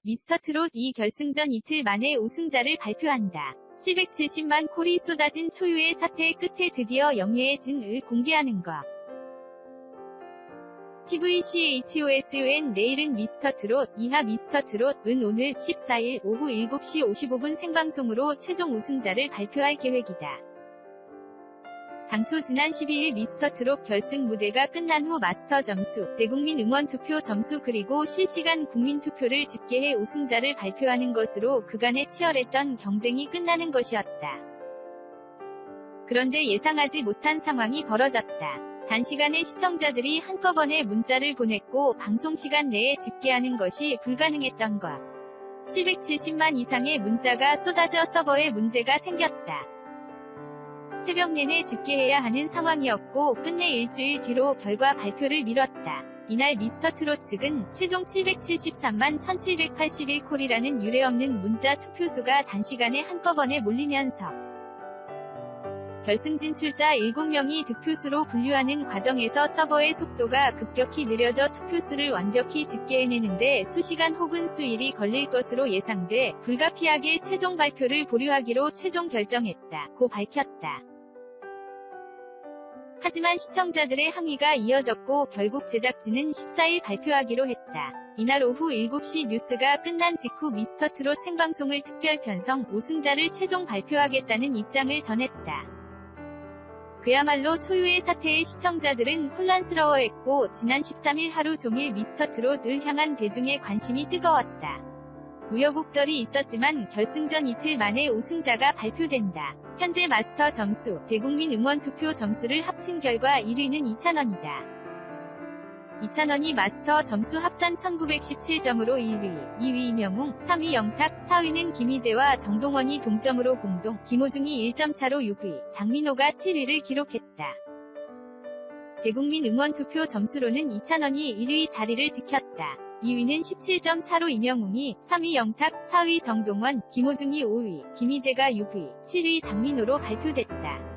미스터트롯 2 결승전 이틀 만에 우승자를 발표한다. 770만 콜이 쏟아진 초유의 사태 끝에 드디어 영예의 진을 공개하는 것. TVCHOSUN 내일은 미스터트롯 2하 미스터트롯은 오늘 14일 오후 7시 55분 생방송으로 최종 우승자를 발표할 계획이다. 당초 지난 12일 미스터트롯 결승 무대가 끝난 후 마스터 점수, 대국민 응원 투표 점수 그리고 실시간 국민 투표를 집계해 우승자를 발표하는 것으로 그간의 치열했던 경쟁이 끝나는 것이었다. 그런데 예상하지 못한 상황이 벌어졌다. 단시간에 시청자들이 한꺼번에 문자를 보냈고 방송 시간 내에 집계하는 것이 불가능했던 것. 770만 이상의 문자가 쏟아져 서버에 문제가 생겼다. 새벽 내내 집계해야 하는 상황이었고 끝내 일주일 뒤로 결과 발표를 미뤘다. 이날 미스터트롯 측은 최종 773만 1781콜이라는 유례없는 문자 투표수가 단시간에 한꺼번에 몰리면서 결승 진출자 7명이 득표수로 분류하는 과정에서 서버의 속도가 급격히 느려져 투표수를 완벽히 집계해내는데 수시간 혹은 수일이 걸릴 것으로 예상돼 불가피하게 최종 발표를 보류하기로 최종 결정했다. 고 밝혔다. 하지만 시청자들의 항의가 이어졌고 결국 제작진은 14일 발표하기로 했다. 이날 오후 7시 뉴스가 끝난 직후 미스터트롯 생방송을 특별 편성 우승자를 최종 발표하겠다는 입장을 전했다. 그야말로 초유의 사태에 시청자들은 혼란스러워했고 지난 13일 하루 종일 미스터트롯을 향한 대중의 관심이 뜨거웠다. 우여곡절이 있었지만 결승전 이틀 만에 우승자가 발표된다. 현재 마스터 점수, 대국민 응원 투표 점수를 합친 결과 1위는 이찬원이다. 이찬원이 마스터 점수 합산 1917점으로 1위, 2위 이명웅, 3위 영탁, 4위는 김희재와 정동원이 동점으로 공동, 김호중이 1점 차로 6위, 장민호가 7위를 기록했다. 대국민 응원 투표 점수로는 이찬원이 1위 자리를 지켰다. 2위는 17점 차로 이명웅이, 3위 영탁, 4위 정동원, 김호중이 5위, 김희재가 6위, 7위 장민호로 발표됐다.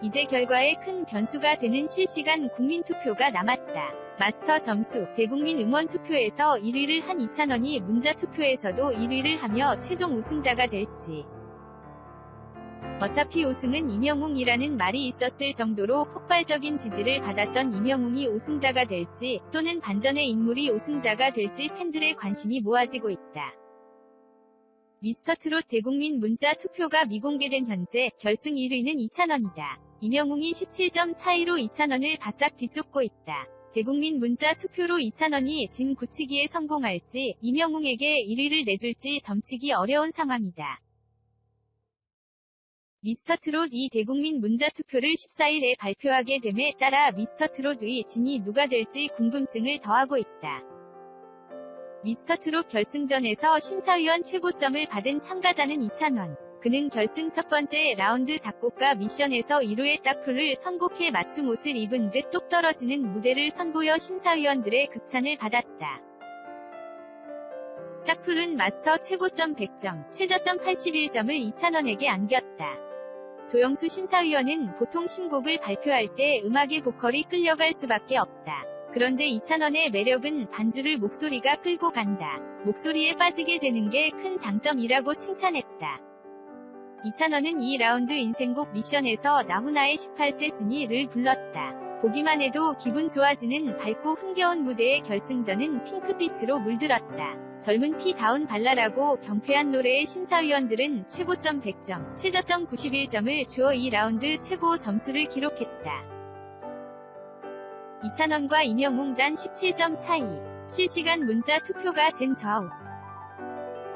이제 결과에 큰 변수가 되는 실시간 국민투표가 남았다. 마스터 점수, 대국민 응원 투표에서 1위를 한 이찬원이 문자투표에서도 1위를 하며 최종 우승자가 될지. 어차피 우승은 이명웅이라는 말이 있었을 정도로 폭발적인 지지를 받았던 이명웅이 우승자가 될지 또는 반전의 인물이 우승자가 될지 팬들의 관심이 모아지고 있다. 미스터트롯 대국민 문자 투표가 미공개된 현재 결승 1위는 이찬원이다. 이명웅이 17점 차이로 이찬원을 바싹 뒤쫓고 있다. 대국민 문자 투표로 이찬원이 진 굳히기에 성공할지 이명웅에게 1위를 내줄지 점치기 어려운 상황이다. 미스터트롯 2 대국민 문자투표를 14일에 발표하게 됨에 따라 미스터트롯 의 진이 누가 될지 궁금증을 더하고 있다. 미스터트롯 결승전에서 심사위원 최고점을 받은 참가자는 이찬원. 그는 결승 첫 번째 라운드 작곡가 미션에서 1호의 딱풀을 선곡해 맞춤 옷을 입은 듯 똑 떨어지는 무대를 선보여 심사위원들의 극찬을 받았다. 딱풀은 마스터 최고점 100점, 최저점 81점을 이찬원에게 안겼다. 조영수 심사위원은 보통 신곡을 발표할 때 음악의 보컬이 끌려갈 수밖에 없다. 그런데 이찬원의 매력은 반주를 목소리가 끌고 간다. 목소리에 빠지게 되는 게 큰 장점이라고 칭찬했다. 이찬원은 2라운드 인생곡 미션에서 나훈아의 18세 순위를 불렀다. 보기만 해도 기분 좋아지는 밝고 흥겨운 무대의 결승전은 핑크빛으로 물들었다. 젊은 피다운 발랄하고 경쾌한 노래의 심사위원들은 최고점 100점, 최저점 91점을 주어 2라운드 최고 점수를 기록했다. 이찬원과 이명웅 단 17점 차이. 실시간 문자 투표가 젠 좌우.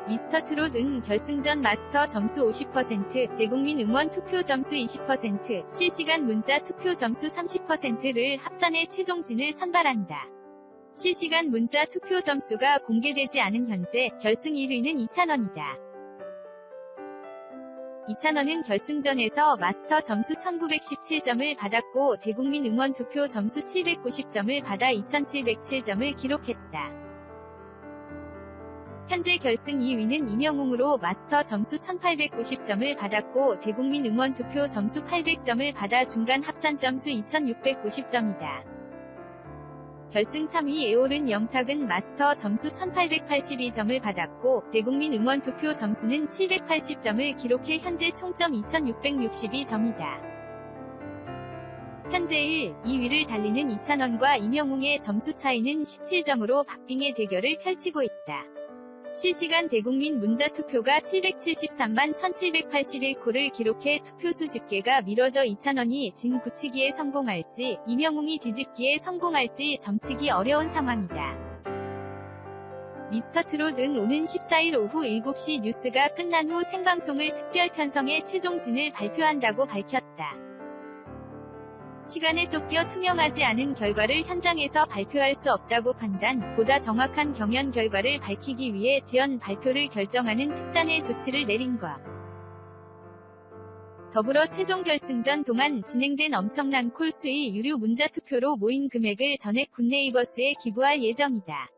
미스터트롯은 결승전 마스터 점수 50%, 대국민 응원 투표 점수 20%, 실시간 문자 투표 점수 30%를 합산해 최종진을 선발한다. 실시간 문자 투표 점수가 공개되지 않은 현재 결승 1위는 이찬원이다. 이찬원은 결승전에서 마스터 점수 1917점을 받았고 대국민 응원 투표 점수 790점을 받아 2707점을 기록했다. 현재 결승 2위는 이명웅으로 마스터 점수 1890점을 받았고 대국민 응원 투표 점수 800점을 받아 중간 합산 점수 2690점이다. 결승 3위 에오른 영탁은 마스터 점수 1882점을 받았고 대국민 응원 투표 점수는 780점을 기록해 현재 총점 2662점이다. 현재 1, 2위를 달리는 이찬원과 임영웅의 점수 차이는 17점으로 박빙의 대결을 펼치고 있다. 실시간 대국민 문자투표가 773만 1781표를 기록해 투표수 집계가 미뤄져 이찬원이 진 굳히기에 성공할지 임영웅이 뒤집기에 성공할지 점치기 어려운 상황이다. 미스터트롯은 오는 14일 오후 7시 뉴스가 끝난 후 생방송을 특별 편성해 최종진을 발표한다고 밝혔다. 시간에 쫓겨 투명하지 않은 결과를 현장에서 발표할 수 없다고 판단, 보다 정확한 경연 결과를 밝히기 위해 지연 발표를 결정하는 특단의 조치를 내린 것. 더불어 최종 결승전 동안 진행된 엄청난 콜 수의 유료 문자투표로 모인 금액을 전액 굿네이버스에 기부할 예정이다.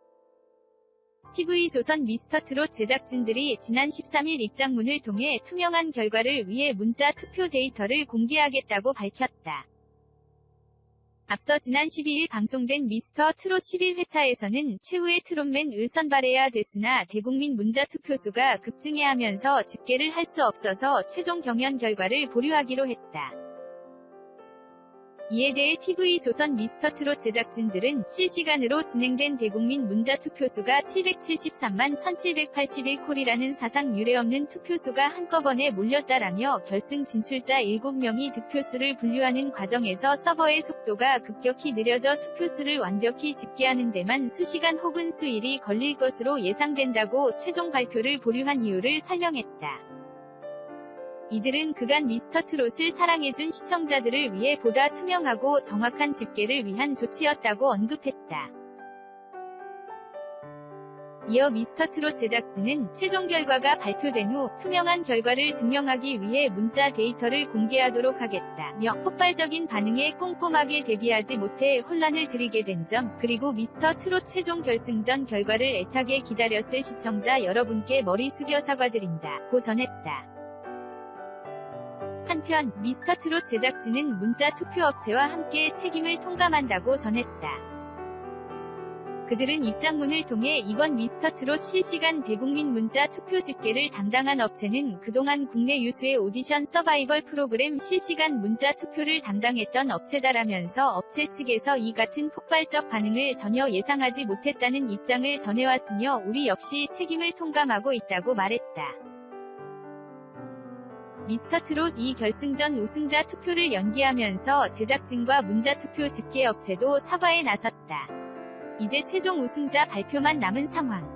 TV조선 미스터트롯 제작진들이 지난 13일 입장문을 통해 투명한 결과를 위해 문자 투표 데이터를 공개하겠다고 밝혔다. 앞서 지난 12일 방송된 미스터 트롯 11회차에서는 최후의 트롯맨을 선발해야 됐으나 대국민 문자투표수가 급증해하면서 집계를 할 수 없어서 최종 경연 결과를 보류하기로 했다. 이에 대해 TV조선 미스터트롯 제작진들은 실시간으로 진행된 대국민 문자투표수가 773만 1781콜이라는 사상 유례없는 투표수가 한꺼번에 몰렸다라며 결승 진출자 7명이 득표수를 분류하는 과정에서 서버의 속도가 급격히 느려져 투표수를 완벽히 집계하는 데만 수시간 혹은 수일이 걸릴 것으로 예상된다고 최종 발표를 보류한 이유를 설명했다. 이들은 그간 미스터트롯을 사랑해준 시청자들을 위해 보다 투명하고 정확한 집계를 위한 조치였다고 언급했다. 이어 미스터트롯 제작진은 최종 결과가 발표된 후 투명한 결과를 증명하기 위해 문자 데이터를 공개하도록 하겠다며 폭발적인 반응에 꼼꼼하게 대비하지 못해 혼란을 드리게 된 점, 그리고 미스터트롯 최종 결승전 결과를 애타게 기다렸을 시청자 여러분께 머리 숙여 사과드린다고 전했다. 한편 미스터트롯 제작진은 문자 투표업체와 함께 책임을 통감한다고 전했다. 그들은 입장문을 통해 이번 미스터트롯 실시간 대국민 문자 투표 집계를 담당한 업체는 그동안 국내 유수의 오디션 서바이벌 프로그램 실시간 문자 투표를 담당했던 업체다라면서 업체 측에서 이 같은 폭발적 반응을 전혀 예상하지 못했다는 입장을 전해왔으며 우리 역시 책임을 통감하고 있다고 말했다. 미스터트롯 2 결승전 우승자 투표를 연기하면서 제작진과 문자투표 집계업체도 사과에 나섰다. 이제 최종 우승자 발표만 남은 상황.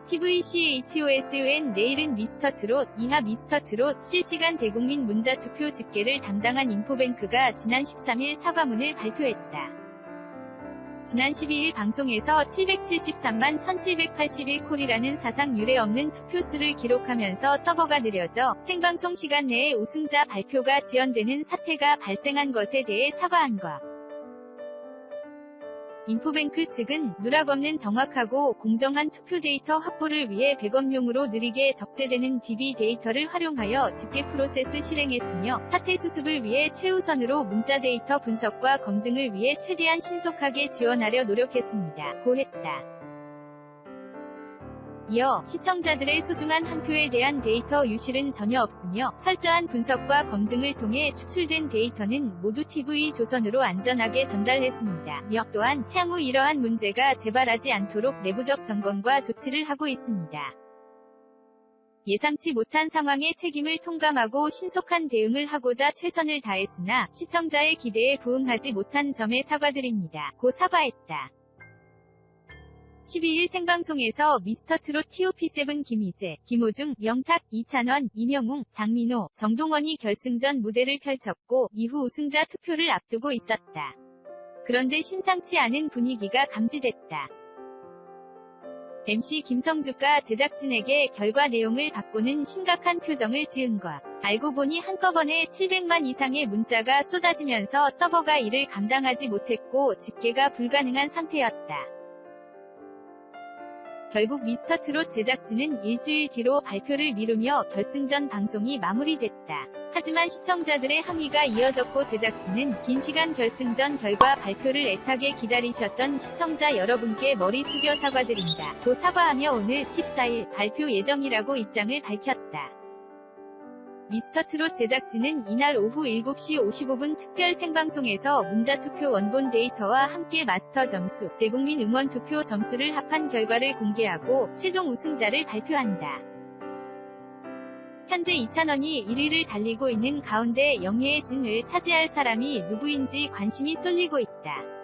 TVCHOSON 내일은 미스터트롯, 이하 미스터트롯 실시간 대국민 문자투표 집계를 담당한 인포뱅크가 지난 13일 사과문을 발표했다. 지난 12일 방송에서 773만 1781콜이라는 사상 유례없는 투표수를 기록하면서 서버가 느려져 생방송 시간 내에 우승자 발표가 지연되는 사태가 발생한 것에 대해 사과한 것. 인포뱅크 측은 누락 없는 정확하고 공정한 투표 데이터 확보를 위해 백업용으로 느리게 적재되는 DB 데이터를 활용하여 집계 프로세스 실행했으며 사태 수습을 위해 최우선으로 문자 데이터 분석과 검증을 위해 최대한 신속하게 지원하려 노력했습니다. 고 했다. 이어 시청자들의 소중한 한 표에 대한 데이터 유실은 전혀 없으며 철저한 분석과 검증을 통해 추출된 데이터는 모두 TV조선으로 안전하게 전달했습니다. 또한 향후 이러한 문제가 재발하지 않도록 내부적 점검과 조치를 하고 있습니다. 예상치 못한 상황에 책임을 통감하고 신속한 대응을 하고자 최선을 다했으나 시청자의 기대에 부응하지 못한 점에 사과드립니다. 고 사과했다. 12일 생방송에서 미스터트롯 TOP7 김희재, 김호중, 영탁, 이찬원, 임영웅, 장민호, 정동원이 결승전 무대를 펼쳤고 이후 우승자 투표를 앞두고 있었다. 그런데 심상치 않은 분위기가 감지됐다. MC 김성주가 제작진에게 결과 내용을 바꾸는 심각한 표정을 지은 것. 알고 보니 한꺼번에 700만 이상의 문자가 쏟아지면서 서버가 이를 감당하지 못했고 집계가 불가능한 상태였다. 결국 미스터트롯 제작진은 일주일 뒤로 발표를 미루며 결승전 방송이 마무리됐다. 하지만 시청자들의 항의가 이어졌고 제작진은 긴 시간 결승전 결과 발표를 애타게 기다리셨던 시청자 여러분께 머리 숙여 사과드린다 고 사과하며 오늘 14일 발표 예정이라고 입장을 밝혔다. 미스터트롯 제작진은 이날 오후 7시 55분 특별 생방송에서 문자투표 원본 데이터와 함께 마스터 점수, 대국민 응원 투표 점수를 합한 결과를 공개하고 최종 우승자를 발표한다. 현재 이찬원이 1위를 달리고 있는 가운데 영예의 진을 차지할 사람이 누구인지 관심이 쏠리고 있다.